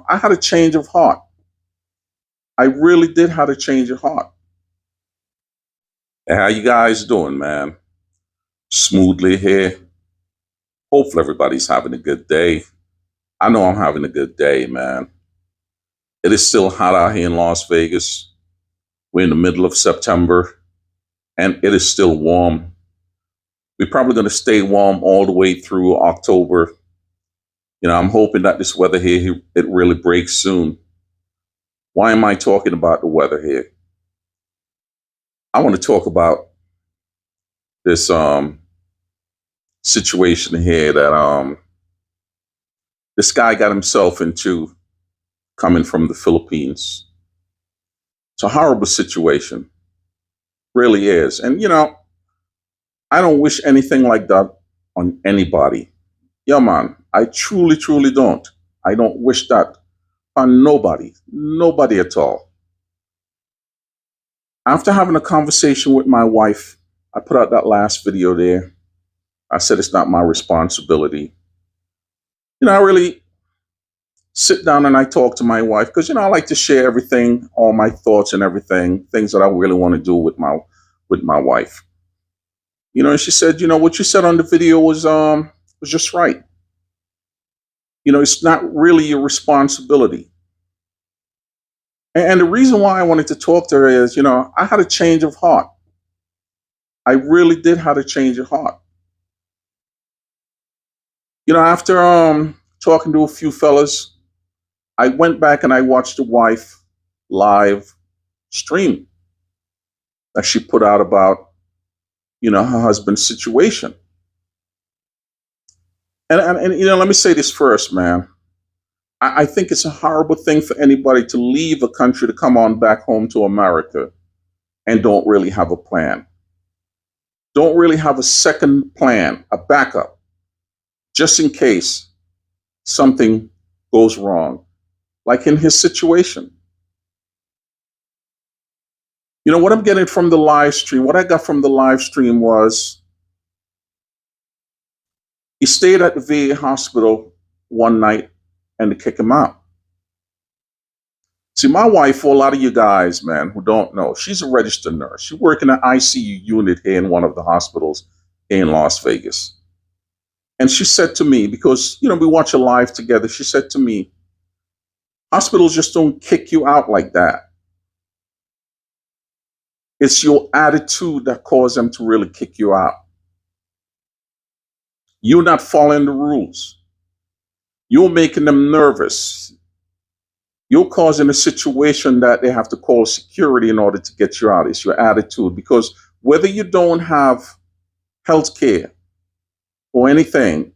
I had a change of heart. I really did have a change of heart. And how you guys doing, man? Smoothly here. Hopefully everybody's having a good day. I know I'm having a good day, man. It is still hot out here in Las Vegas. We're in the middle of September and it is still warm. We're probably going to stay warm all the way through October. I'm hoping that this weather here, it really breaks soon. Why am I talking about the weather here? I want to talk about this situation here that this guy got himself into coming from the Philippines. It's a horrible situation, really is. And I don't wish anything like that on anybody. Yeah, man, I truly, truly don't. I don't wish that on nobody at all. After having a conversation with my wife, I put out that last video there. I said it's not my responsibility. I really sit down and I talk to my wife because I like to share everything, all my thoughts and everything, things that I really want to do with my wife. And she said, what you said on the video was just right. It's not really your responsibility. And the reason why I wanted to talk to her is, I had a change of heart. I really did have a change of heart. After talking to a few fellas, I went back and I watched the wife live stream that she put out about, her husband's situation. And let me say this first, man. I think it's a horrible thing for anybody to leave a country to come on back home to America and don't really have a plan. Don't really have a second plan, a backup, just in case something goes wrong, like in his situation. What I'm getting from the live stream, what I got from the live stream was he stayed at the VA hospital one night and they kick him out. See, my wife, for a lot of you guys, man, who don't know, she's a registered nurse. She works in an ICU unit here in one of the hospitals in Las Vegas. And she said to me, because, we watch a live together, she said to me, hospitals just don't kick you out like that. It's your attitude that causes them to really kick you out. You're not following the rules. You're making them nervous. You're causing a situation that they have to call security in order to get you out. It's your attitude. Because whether you don't have health care or anything,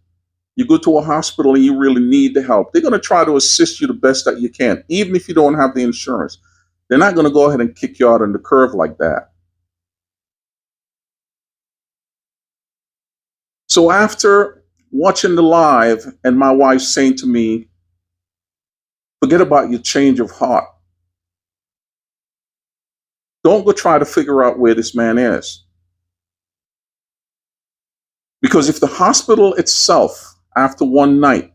you go to a hospital and you really need the help, they're going to try to assist you the best that you can, even if you don't have the insurance. They're not going to go ahead and kick you out on the curve like that. So after watching the live and my wife saying to me, forget about your change of heart. Don't go try to figure out where this man is. Because if the hospital itself, after one night,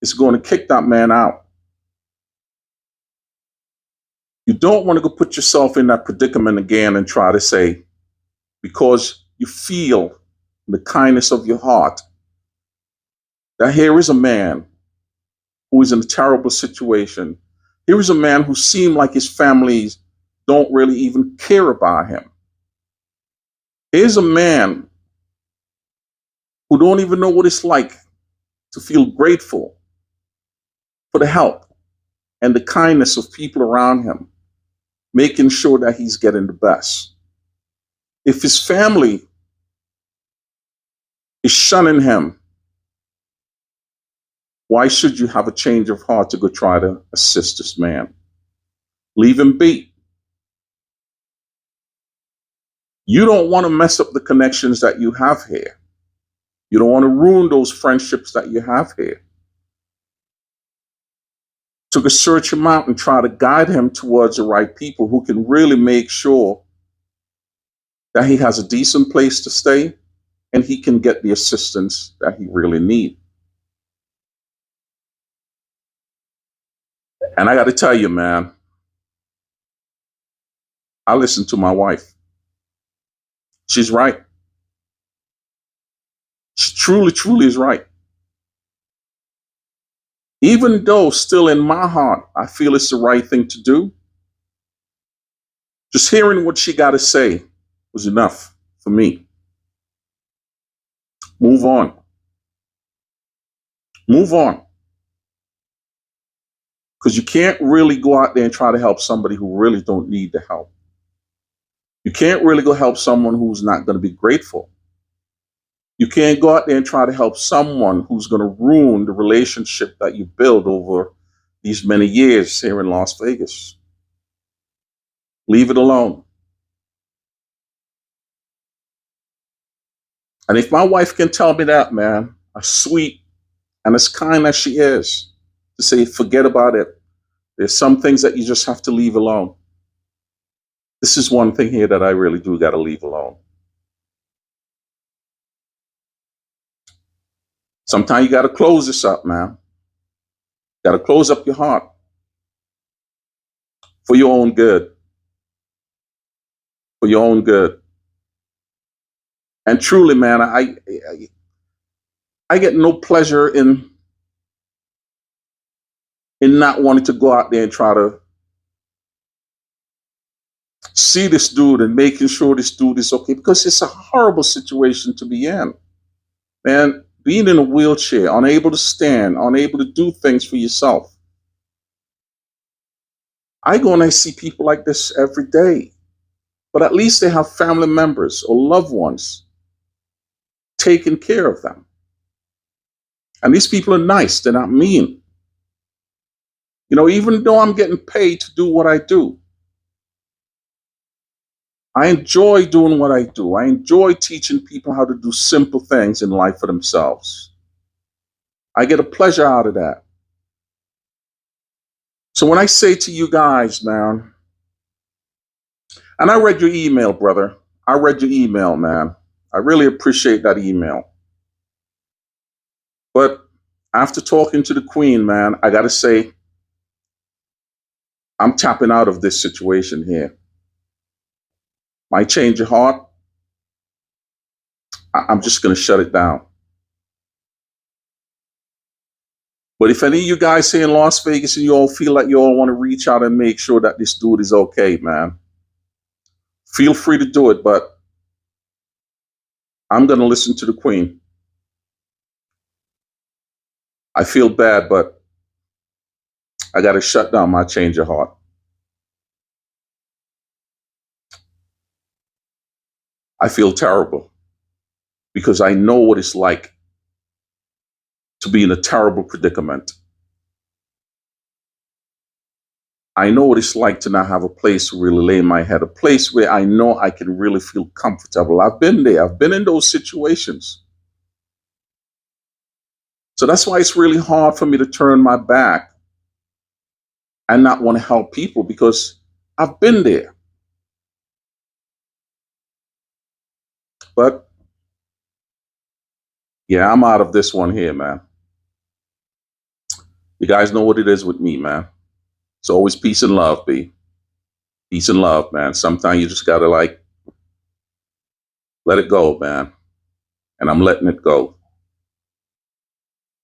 is going to kick that man out, you don't want to go put yourself in that predicament again and try to say, because you feel the kindness of your heart, that here is a man who is in a terrible situation. Here is a man who seemed like his families don't really even care about him. Here's a man who don't even know what it's like to feel grateful for the help and the kindness of people around him, making sure that he's getting the best. If his family is shunning him, why should you have a change of heart to go try to assist this man? Leave him be. You don't want to mess up the connections that you have here. You don't want to ruin those friendships that you have here. To go search him out and try to guide him towards the right people who can really make sure that he has a decent place to stay and he can get the assistance that he really needs. And I got to tell you, man, I listen to my wife. She's right. She truly, truly is right. Even though still in my heart, I feel it's the right thing to do, just hearing what she got to say was enough for me. Move on. Move on. Because you can't really go out there and try to help somebody who really don't need the help. You can't really go help someone who's not going to be grateful. You can't go out there and try to help someone who's going to ruin the relationship that you build over these many years here in Las Vegas. Leave it alone. And if my wife can tell me that, man, as sweet and as kind as she is, to say, forget about it. There's some things that you just have to leave alone. This is one thing here that I really do got to leave alone. Sometimes you got to close this up, man. Got to close up your heart for your own good. For your own good. And truly, man, I get no pleasure in not wanting to go out there and try to see this dude and making sure this dude is okay, because it's a horrible situation to be in. Man, being in a wheelchair, unable to stand, unable to do things for yourself. I go and I see people like this every day, but at least they have family members or loved ones taking care of them. And these people are nice, they're not mean. You know, even though I'm getting paid to do what I do, I enjoy doing what I do. I enjoy teaching people how to do simple things in life for themselves. I get a pleasure out of that. So when I say to you guys, man, and I read your email, brother. I read your email, man. I really appreciate that email. But after talking to the Queen, man, I got to say, I'm tapping out of this situation here. Might change your heart. I'm just going to shut it down. But if any of you guys here in Las Vegas and you all feel like you all want to reach out and make sure that this dude is okay, man, feel free to do it. But I'm going to listen to the Queen. I feel bad, but I got to shut down my change of heart. I feel terrible because I know what it's like to be in a terrible predicament. I know what it's like to not have a place to really lay my head, a place where I know I can really feel comfortable. I've been there. I've been in those situations. So that's why it's really hard for me to turn my back and not want to help people, because I've been there. But yeah, I'm out of this one here, man. You guys know what it is with me, man. It's always peace and love, B. Peace and love, man. Sometimes you just gotta let it go, man. And I'm letting it go.